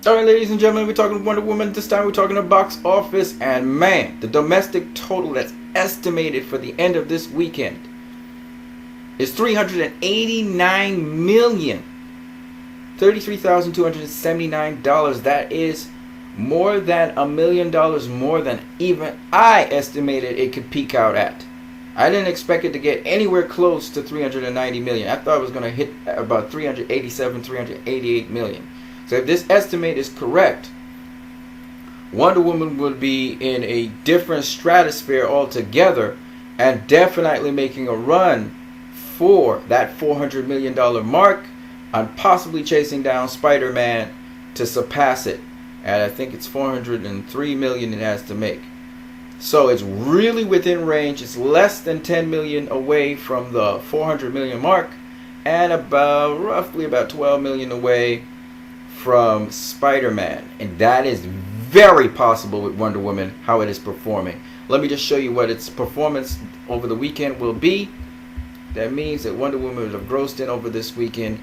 Alright, ladies and gentlemen, we're talking Wonder Woman. This time we're talking the box office, and man, the domestic total that's estimated for the end of this weekend is $389,033,279. That is more than $1 million more than even I estimated it could peak out at. I didn't expect it to get anywhere close to 390 million. I thought it was going to hit about 387, 388 million. So if this estimate is correct, Wonder Woman would be in a different stratosphere altogether, and definitely making a run for that $400 million mark, and possibly chasing down Spider-Man to surpass it. And I think it's 403 million it has to make. So it's really within range. It's less than 10 million away from the 400 million mark, and roughly about 12 million away from Spider-Man. And that is very possible with Wonder Woman, how it is performing. Let me just show you what its performance over the weekend will be. That means that Wonder Woman would have grossed in over this weekend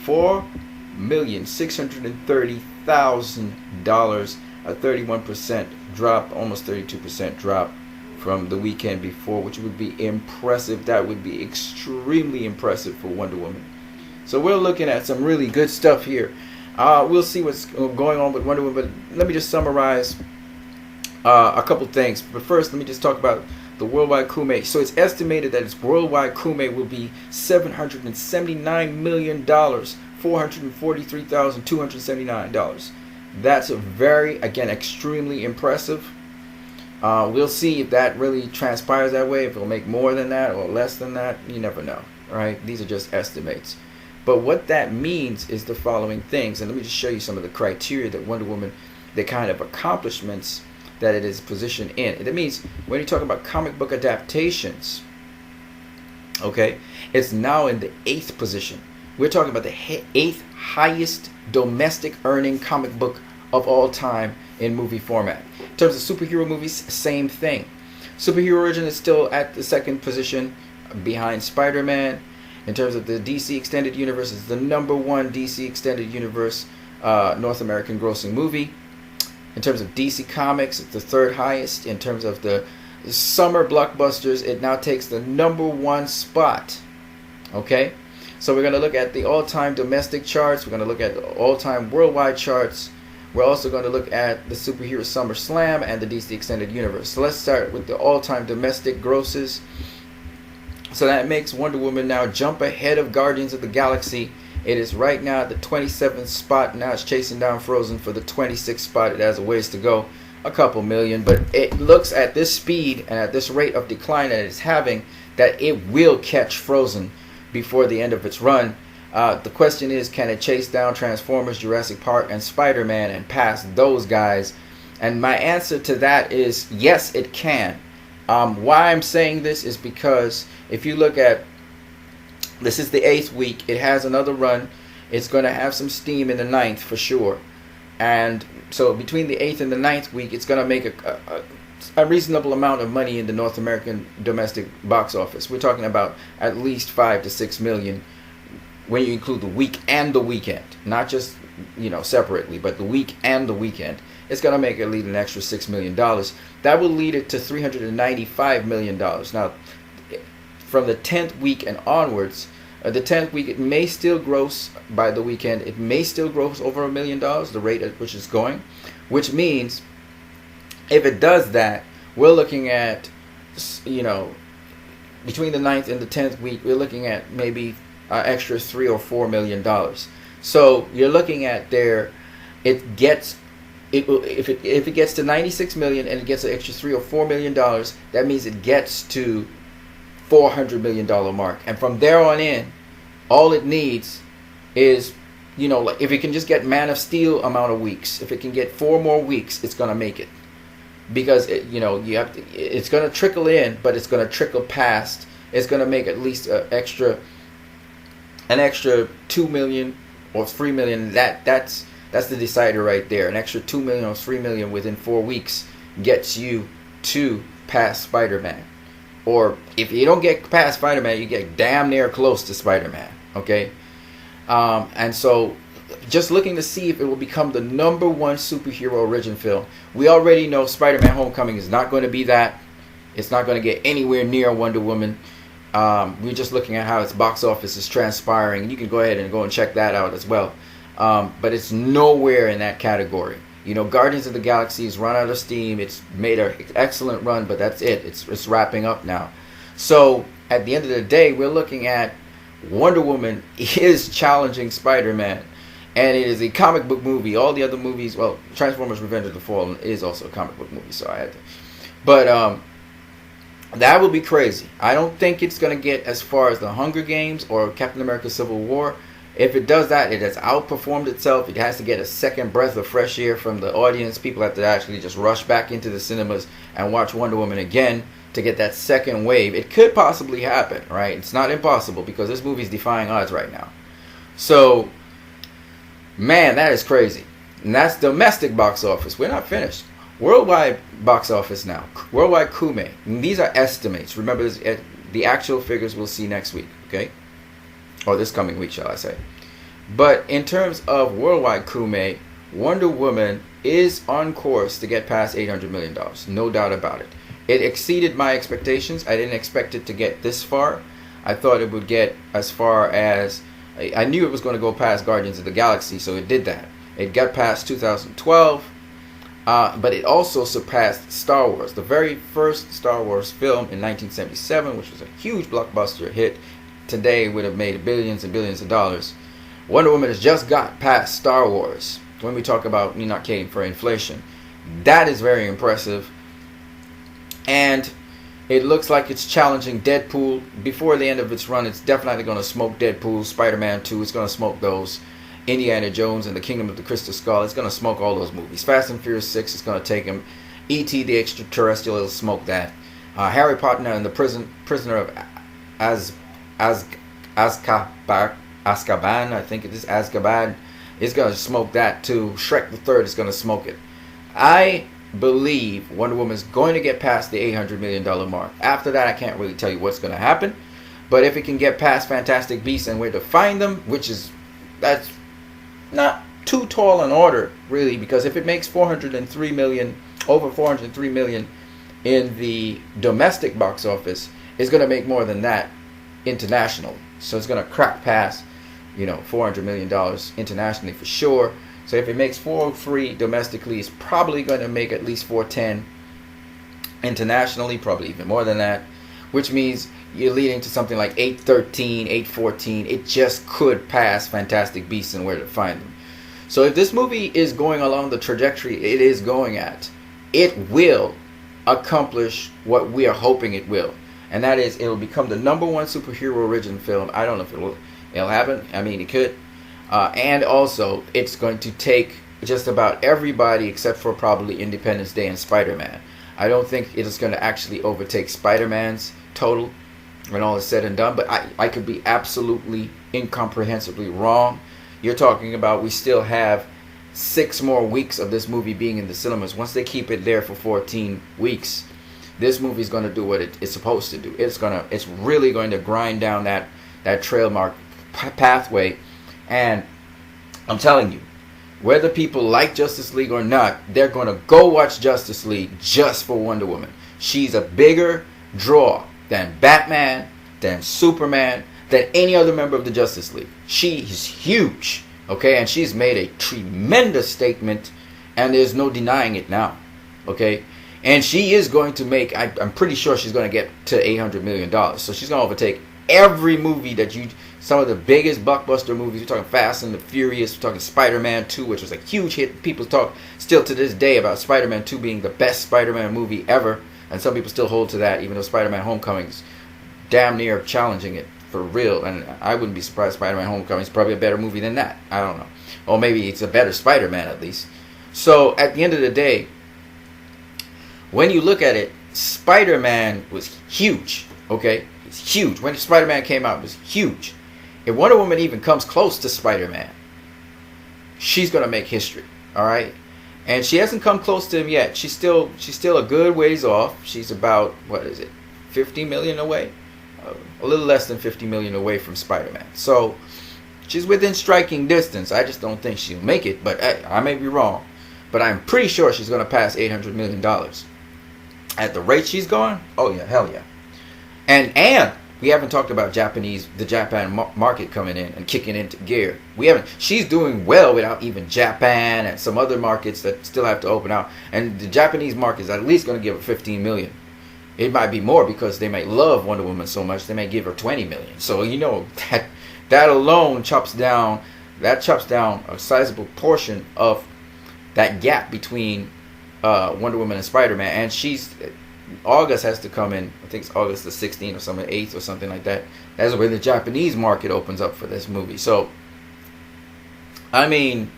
$4,630,000, a 31% drop, almost 32% drop from the weekend before, which would be impressive. That would be extremely impressive for Wonder Woman. So we're looking at some really good stuff here. We'll see what's going on with Wonder Woman, but let me just summarize a couple things. But first, let me just talk about the worldwide Kume. So it's estimated that its worldwide Kume will be $779 million, $443,279. That's a very, again, extremely impressive. We'll see if that really transpires that way, if it'll make more than that or less than that. You never know, right? These are just estimates. But what that means is the following things, and let me just show you some of the criteria that Wonder Woman, the kind of accomplishments that it is positioned in. It means when you talk about comic book adaptations, okay, it's now in the 8th position. We're talking about the 8th highest domestic earning comic book of all time in movie format. In terms of superhero movies, same thing. Superhero origin is still at the 2nd position behind Spider-Man. In terms of the DC Extended Universe, it's the #1 DC Extended Universe North American grossing movie. In terms of DC Comics, it's the 3rd highest. In terms of the summer blockbusters, it now takes the #1 spot. Okay? So we're going to look at the all-time domestic charts. We're going to look at the all-time worldwide charts. We're also going to look at the Superhero Summer Slam and the DC Extended Universe. So let's start with the all-time domestic grosses. So that makes Wonder Woman now jump ahead of Guardians of the Galaxy. It is right now at the 27th spot. Now it's chasing down Frozen for the 26th spot. It has a ways to go, a couple million. But it looks at this speed and at this rate of decline that it's having that it will catch Frozen before the end of its run. The question is, can it chase down Transformers, Jurassic Park, and Spider-Man and pass those guys? And my answer to that is yes, it can. Why I'm saying this is because if you look at, this is the 8th week, it has another run. It's going to have some steam in the 9th for sure. And so between the 8th and the 9th week, it's going to make a reasonable amount of money in the North American domestic box office. We're talking about at least 5 to 6 million when you include the week and the weekend, not just, you know, separately, but the week and the weekend. It's going to make at least an extra $6 million. That will lead it to $395 million. Now, from the 10th week and onwards, the 10th week, it may still gross by the weekend. It may still gross over $1 million, the rate at which it's going, which means if it does that, we're looking at, you know, between the 9th and the 10th week, we're looking at maybe an extra $3 or $4 million. So you're looking at there, it gets, it will, if it gets to 96 million and it gets an extra $3 or $4 million, that means it gets to $400 million mark. And from there on in, all it needs is, you know, like if it can just get Man of Steel amount of weeks, if it can get 4 more weeks, it's gonna make it. Because it, you know, you have to, it's gonna trickle in, but it's gonna trickle past. It's gonna make at least an extra 2 million or 3 million. That's the decider right there. An extra 2 million or 3 million within 4 weeks gets you to past Spider-Man. Or if you don't get past Spider-Man, you get damn near close to Spider-Man. Okay, and so just looking to see if it will become the #1 superhero origin film. We already know Spider-Man Homecoming is not going to be that. It's not going to get anywhere near Wonder Woman. We're just looking at how its box office is transpiring. You can go ahead and go and check that out as well. But it's nowhere in that category. You know, Guardians of the Galaxy has run out of steam. It's made an excellent run, but that's it. It's wrapping up now. So at the end of the day, we're looking at Wonder Woman is challenging Spider-Man. And it is a comic book movie. All the other movies, well, Transformers Revenge of the Fallen is also a comic book movie, so I had to. But that will be crazy. I don't think it's going to get as far as the Hunger Games or Captain America Civil War. If it does that, it has outperformed itself. It has to get a second breath of fresh air from the audience. People have to actually just rush back into the cinemas and watch Wonder Woman again to get that second wave. It could possibly happen, right? It's not impossible because this movie is defying odds right now. So, man, that is crazy. And that's domestic box office. We're not finished. Worldwide box office now. Worldwide Kume. And these are estimates. Remember, the actual figures we'll see next week, okay? Or this coming week, shall I say. But in terms of worldwide Kume, Wonder Woman is on course to get past $800 million. No doubt about it. It exceeded my expectations. I didn't expect it to get this far. I thought it would get as far as... I knew it was going to go past Guardians of the Galaxy, so it did that. It got past 2012, but it also surpassed Star Wars. The very first Star Wars film in 1977, which was a huge blockbuster hit, today would have made billions and billions of dollars. Wonder Woman has just got past Star Wars. When we talk about not catering for inflation, that is very impressive. And it looks like it's challenging Deadpool. Before the end of its run, it's definitely going to smoke Deadpool, Spider-Man 2. It's going to smoke those. Indiana Jones and the Kingdom of the Crystal Skull. It's going to smoke all those movies. Fast and Furious 6 is going to take him. E.T. the Extraterrestrial will smoke that. Harry Potter and the Prisoner of Azkaban, I think it is Azkaban, is going to smoke that too. Shrek the Third is going to smoke it. I believe Wonder Woman is going to get past the $800 million mark. After that, I can't really tell you what's going to happen. But if it can get past Fantastic Beasts and Where to Find Them, that's not too tall an order, really, because if it makes over 403 million in the domestic box office, it's going to make more than that international. So it's going to crack past, $400 million internationally for sure. So if it makes 403 domestically, it's probably going to make at least 410 internationally, probably even more than that, which means you're leading to something like 813, 814. It just could pass Fantastic Beasts and Where to Find Them. So if this movie is going along the trajectory it is going at, it will accomplish what we are hoping it will. And that is, it'll become the #1 superhero origin film. I don't know if it'll happen. I mean, it could. And also, it's going to take just about everybody except for probably Independence Day and Spider-Man. I don't think it is going to actually overtake Spider-Man's total when all is said and done. But I could be absolutely incomprehensibly wrong. You're talking about we still have 6 more weeks of this movie being in the cinemas. Once they keep it there for 14 weeks, this movie is going to do what it's supposed to do. It's really going to grind down that trail mark pathway. And I'm telling you, whether people like Justice League or not, they're going to go watch Justice League just for Wonder Woman. She's a bigger draw than Batman, than Superman, than any other member of the Justice League. She is huge, okay? And she's made a tremendous statement, and there's no denying it now, okay? And she is going to make, I'm pretty sure she's going to get to $800 million. So she's going to overtake every movie some of the biggest blockbuster movies. We're talking Fast and the Furious. We're talking Spider-Man 2, which was a huge hit. People talk still to this day about Spider-Man 2 being the best Spider-Man movie ever. And some people still hold to that, even though Spider-Man Homecoming is damn near challenging it for real. And I wouldn't be surprised Spider-Man Homecoming is probably a better movie than that. I don't know. Or maybe it's a better Spider-Man at least. So at the end of the day, when you look at it, Spider-Man was huge, okay? It's huge. When Spider-Man came out, it was huge. If Wonder Woman even comes close to Spider-Man, she's going to make history, all right? And she hasn't come close to him yet. She's still a good ways off. She's about, 50 million away? A little less than 50 million away from Spider-Man. So She's within striking distance. I just don't think she'll make it, but I may be wrong. But I'm pretty sure she's going to pass $800 million. At the rate she's going, oh yeah, hell yeah. And we haven't talked about the Japan market coming in and kicking into gear. We haven't. She's doing well without even Japan and some other markets that still have to open out. And the Japanese market is at least going to give her 15 million. It might be more because they might love Wonder Woman so much they may give her 20 million. So you know that alone chops down a sizable portion of that gap between Wonder Woman and Spider-Man. And August has to come in. I think it's August the 16th or something, 8th or something like that. That's when the Japanese market opens up for this movie. So, I mean,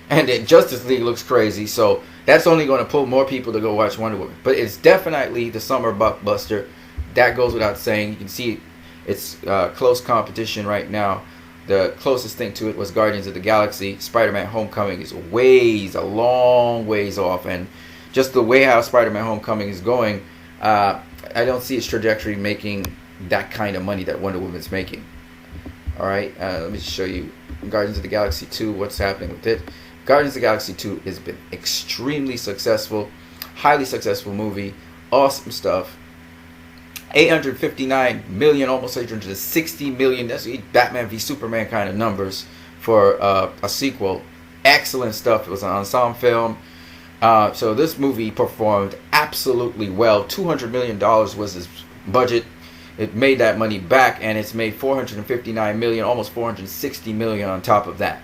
and the Justice League looks crazy. So that's only going to pull more people to go watch Wonder Woman. But it's definitely the summer blockbuster. That goes without saying. You can see it's close competition right now. The closest thing to it was Guardians of the Galaxy. SpiderMan Homecoming is a long ways off. And just the way how Spider-Man Homecoming is going, I don't see its trajectory making that kind of money that Wonder Woman's making. Alright, let me show you Guardians of the Galaxy 2, what's happening with it. Guardians of the Galaxy 2 has been extremely successful, highly successful movie, awesome stuff. 859 million, almost 860 million, that's Batman v Superman kind of numbers for a sequel. Excellent stuff. It was an ensemble film. So this movie performed absolutely well. $200 million was its budget. It made that money back, and it's made 459 million, almost 460 million on top of that.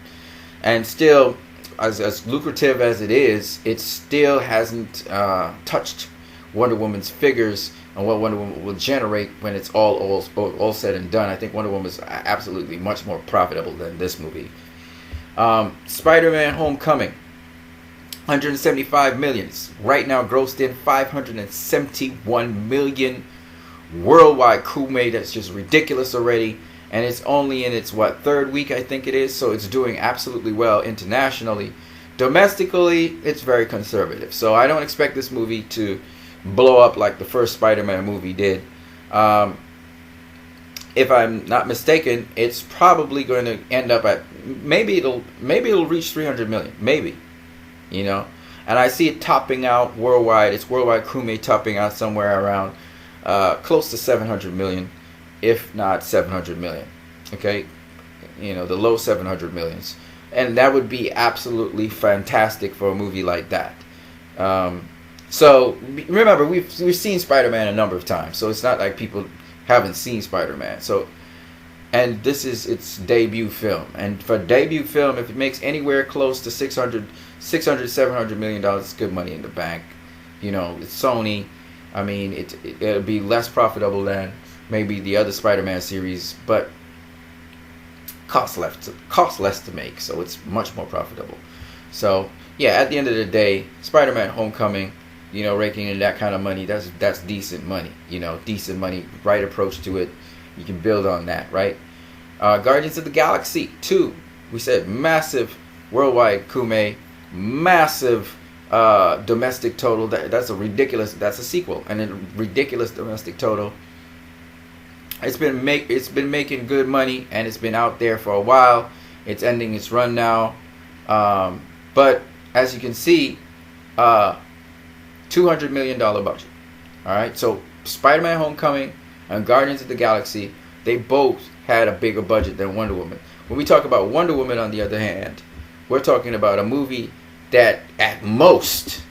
And still, as lucrative as it is, it still hasn't touched Wonder Woman's figures and what Wonder Woman will generate when it's all said and done. I think Wonder Woman is absolutely much more profitable than this movie. Spider-Man Homecoming. 175 million. Right now grossed in 571 million worldwide. Crewmate, that's just ridiculous already. And it's only in its third week, I think it is. So it's doing absolutely well internationally. Domestically, it's very conservative. So I don't expect this movie to blow up like the first Spider-Man movie did. If I'm not mistaken, it's probably going to end up at maybe it'll reach 300 million, maybe. You know, and I see it topping out worldwide. Its worldwide crewmate topping out somewhere around close to 700 million, if not 700 million. Okay, you know, the low 700 millions, and that would be absolutely fantastic for a movie like that. So remember, we've seen Spider-Man a number of times, so it's not like people haven't seen Spider-Man. So, and this is its debut film, and for debut film, if it makes anywhere close to 600, $700 million, it's good money in the bank. You know, it's Sony. I mean, it'll be less profitable than maybe the other Spider-Man series, but costs less to make, so it's much more profitable. So yeah, at the end of the day, Spider-Man Homecoming, you know, raking in that kind of money, that's decent money. You know, decent money, right approach to it. You can build on that, right? Guardians of the Galaxy 2, we said massive worldwide kume, massive domestic total. That's a sequel, and a ridiculous domestic total. It's been making good money, and it's been out there for a while. It's ending its run now, but as you can see, $200 million budget. All right, so Spider-Man Homecoming and Guardians of the Galaxy, they both had a bigger budget than Wonder Woman. When we talk about Wonder Woman, on the other hand, we're talking about a movie that at most,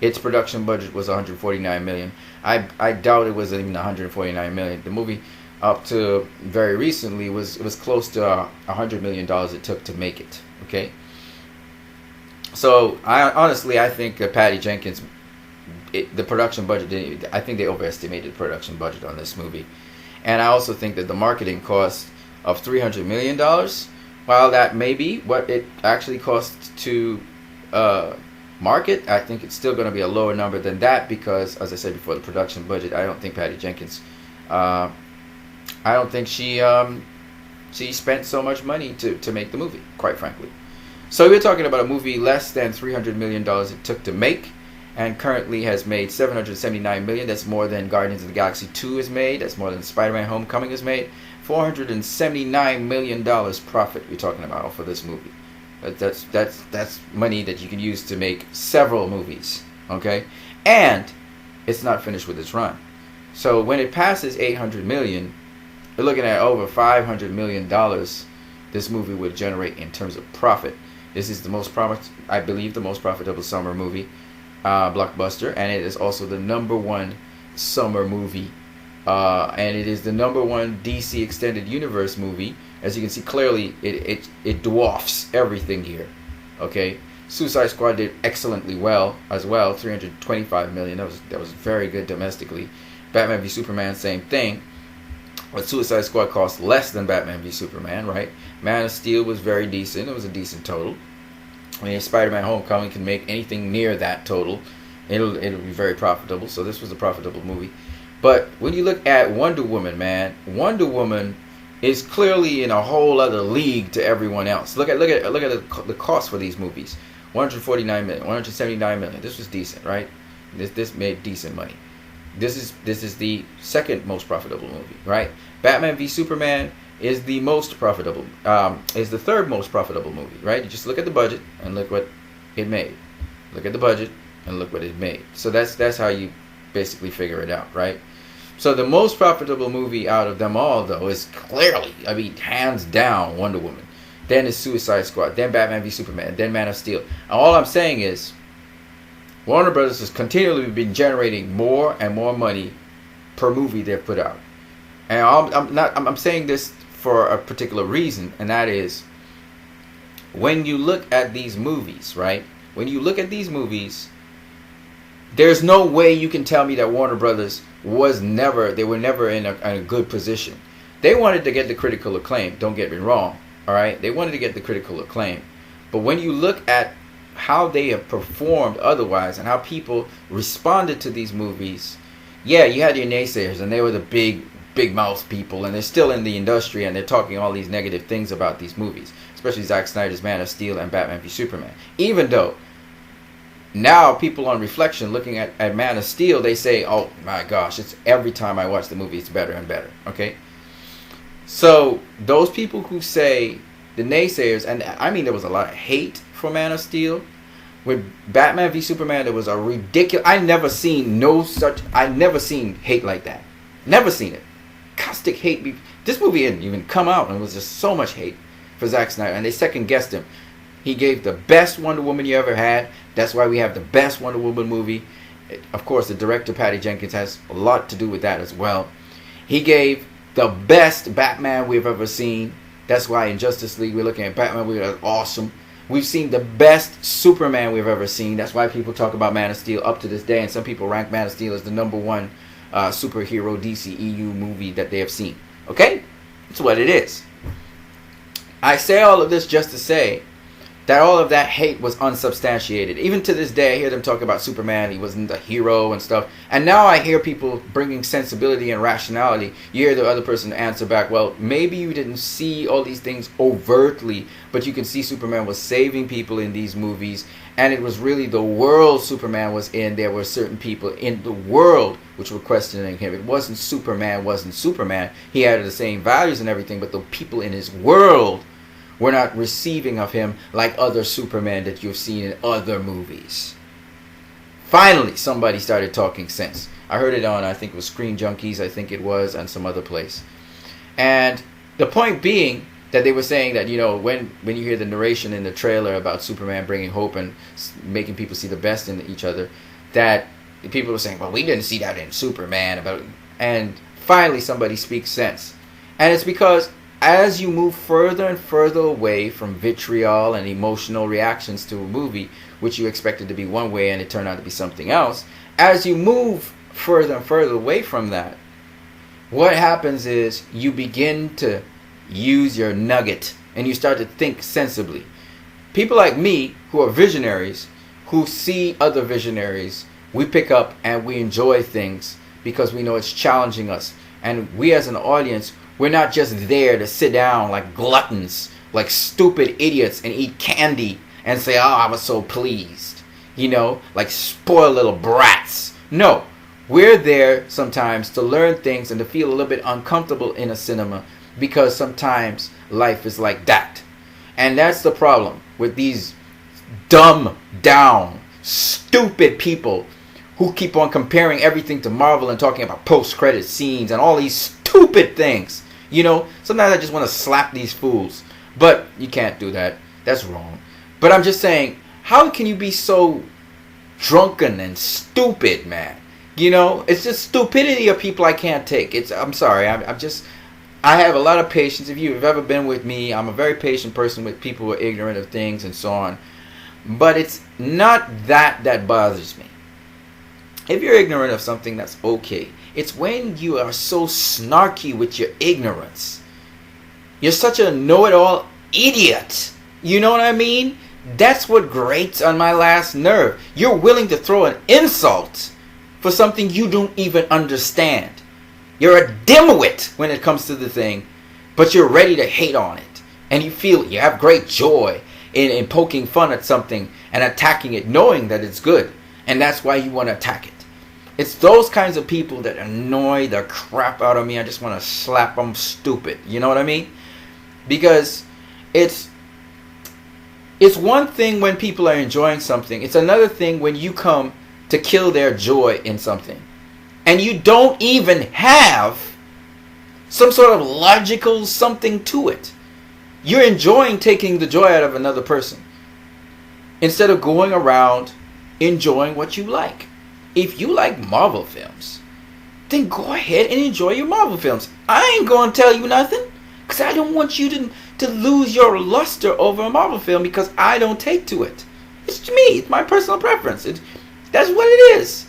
its production budget was 149 million. I doubt it was even 149 million. The movie up to very recently was close to $100 million it took to make it. Okay. So I think Patty Jenkins, the production budget, I think they overestimated the production budget on this movie. And I also think that the marketing cost of $300 million, while that may be what it actually costs to market, I think it's still going to be a lower number than that because, as I said before, the production budget, I don't think Patty Jenkins, I don't think she spent so much money to make the movie, quite frankly. So we're talking about a movie less than $300 million it took to make, and currently has made $779 million. That's more than Guardians of the Galaxy 2 has made. That's more than Spider-Man Homecoming has made. $479 million profit we're talking about for this movie. That's money that you can use to make several movies. Okay, and it's not finished with its run. So when it passes 800 million, we're looking at over $500 million this movie would generate in terms of profit. This is the most I believe the most profitable summer movie blockbuster, and it is also the number one summer movie, and it is the number one DC Extended Universe movie. As you can see clearly, it dwarfs everything here. Okay, Suicide Squad did excellently well as well, 325 million. That was very good domestically. Batman v Superman, same thing. But Suicide Squad cost less than Batman v Superman, right? Man of Steel was very decent. It was a decent total. I mean, SpiderMan Homecoming can make anything near that total. It'll be very profitable. So this was a profitable movie. But when you look at Wonder Woman, man, Wonder Woman is clearly in a whole other league to everyone else. Look at the cost for these movies. 149 million, 179 million. This was decent, right? This made decent money. This is the second most profitable movie, right? Batman v Superman is the most profitable, is the third most profitable movie, right? You just look at the budget and look what it made. Look at the budget and look what it made. So that's how you basically figure it out, right? So the most profitable movie out of them all, though, is clearly, I mean, hands down, Wonder Woman. Then is Suicide Squad. Then Batman v Superman. Then Man of Steel. And all I'm saying is, Warner Brothers has continually been generating more and more money per movie they've put out. And I'm saying this for a particular reason, and that is, when you look at these movies, right? When you look at these movies, there's no way you can tell me that Warner Brothers were never in a good position. They wanted to get the critical acclaim, don't get me wrong, all right? They wanted to get the critical acclaim. But when you look at how they have performed otherwise and how people responded to these movies, yeah, you had your naysayers, and they were the big mouth people, and they're still in the industry, and they're talking all these negative things about these movies, especially Zack Snyder's Man of Steel and Batman v Superman. Even though now people on reflection looking at Man of Steel, they say, oh my gosh, it's every time I watch the movie it's better and better. Okay, so those people who say, the naysayers, and I mean there was a lot of hate for Man of Steel. With Batman v Superman, there was a ridiculous, I never seen hate like that. Never seen it. Caustic hate. This movie didn't even come out, and it was just so much hate for Zack Snyder, and they second guessed him. He gave the best Wonder Woman you ever had. That's why we have the best Wonder Woman movie. Of course, the director, Patty Jenkins, has a lot to do with that as well. He gave the best Batman we've ever seen. That's why in Justice League, we're looking at Batman. We're awesome. We've seen the best Superman we've ever seen. That's why people talk about Man of Steel up to this day. And some people rank Man of Steel as the number one superhero DCEU movie that they have seen. Okay? That's what it is. I say all of this just to say that all of that hate was unsubstantiated. Even to this day, I hear them talk about Superman, he wasn't a hero and stuff. And now I hear people bringing sensibility and rationality. You hear the other person answer back, well, maybe you didn't see all these things overtly, but you can see Superman was saving people in these movies. And it was really the world Superman was in. There were certain people in the world which were questioning him. It wasn't Superman. He had the same values and everything, but the people in his world were not receiving of him like other Superman that you've seen in other movies. Finally, somebody started talking sense. I heard it on, I think it was Screen Junkies, and some other place. And the point being that they were saying that, you know, when you hear the narration in the trailer about Superman bringing hope and making people see the best in each other, that people were saying, well, we didn't see that in Superman. And finally, somebody speaks sense. And it's because as you move further and further away from vitriol and emotional reactions to a movie, which you expected to be one way and it turned out to be something else, as you move further and further away from that, what happens is you begin to use your nugget and you start to think sensibly. People like me who are visionaries, who see other visionaries, we pick up and we enjoy things because we know it's challenging us. And we as an audience, we're not just there to sit down like gluttons, like stupid idiots and eat candy and say, oh, I was so pleased. You know, like spoiled little brats. No, we're there sometimes to learn things and to feel a little bit uncomfortable in a cinema because sometimes life is like that. And that's the problem with these dumb down, stupid people who keep on comparing everything to Marvel and talking about post-credit scenes and all these stupid things. You know, sometimes I just want to slap these fools. But you can't do that. That's wrong. But I'm just saying, how can you be so drunken and stupid, man? You know, it's just stupidity of people I can't take. I'm sorry. I have a lot of patience. If you've ever been with me, I'm a very patient person with people who are ignorant of things and so on. But it's not that bothers me. If you're ignorant of something, that's okay. It's when you are so snarky with your ignorance. You're such a know-it-all idiot. You know what I mean? That's what grates on my last nerve. You're willing to throw an insult for something you don't even understand. You're a dimwit when it comes to the thing, but you're ready to hate on it. And you have great joy in poking fun at something and attacking it, knowing that it's good. And that's why you want to attack it. It's those kinds of people that annoy the crap out of me. I just want to slap them stupid. You know what I mean? Because it's one thing when people are enjoying something. It's another thing when you come to kill their joy in something. And you don't even have some sort of logical something to it. You're enjoying taking the joy out of another person instead of going around enjoying what you like. If you like Marvel films, then go ahead and enjoy your Marvel films. I ain't going to tell you nothing, because I don't want you to lose your luster over a Marvel film because I don't take to it. It's me. It's my personal preference. That's what it is.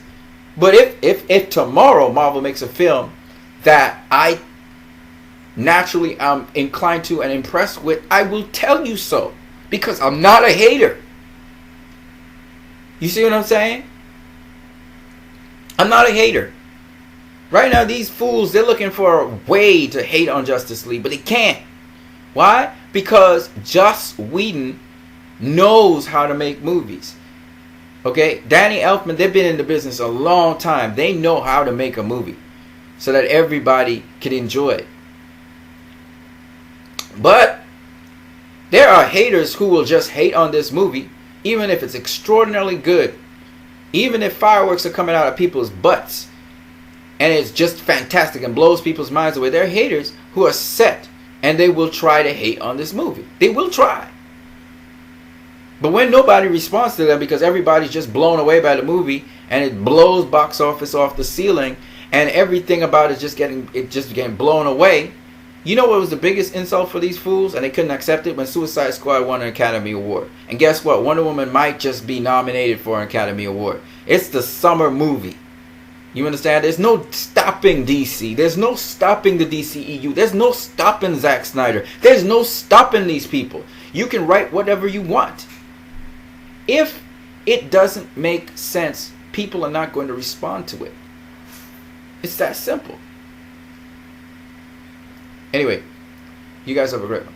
But if tomorrow Marvel makes a film that I naturally am inclined to and impressed with, I will tell you so, because I'm not a hater. You see what I'm saying? I'm not a hater. Right now, these fools, they're looking for a way to hate on Justice League, but they can't. Why? Because Joss Whedon knows how to make movies. Okay? Danny Elfman, they've been in the business a long time. They know how to make a movie so that everybody can enjoy it. But there are haters who will just hate on this movie, even if it's extraordinarily good. Even if fireworks are coming out of people's butts and it's just fantastic and blows people's minds away, there are haters who are set and they will try to hate on this movie. They will try. But when nobody responds to them because everybody's just blown away by the movie and it blows box office off the ceiling and everything about it just getting blown away, you know what was the biggest insult for these fools? And they couldn't accept it when Suicide Squad won an Academy Award. And guess what? Wonder Woman might just be nominated for an Academy Award. It's the summer movie. You understand? There's no stopping DC. There's no stopping the DCEU. There's no stopping Zack Snyder. There's no stopping these people. You can write whatever you want. If it doesn't make sense, people are not going to respond to it. It's that simple. Anyway, you guys have a great one.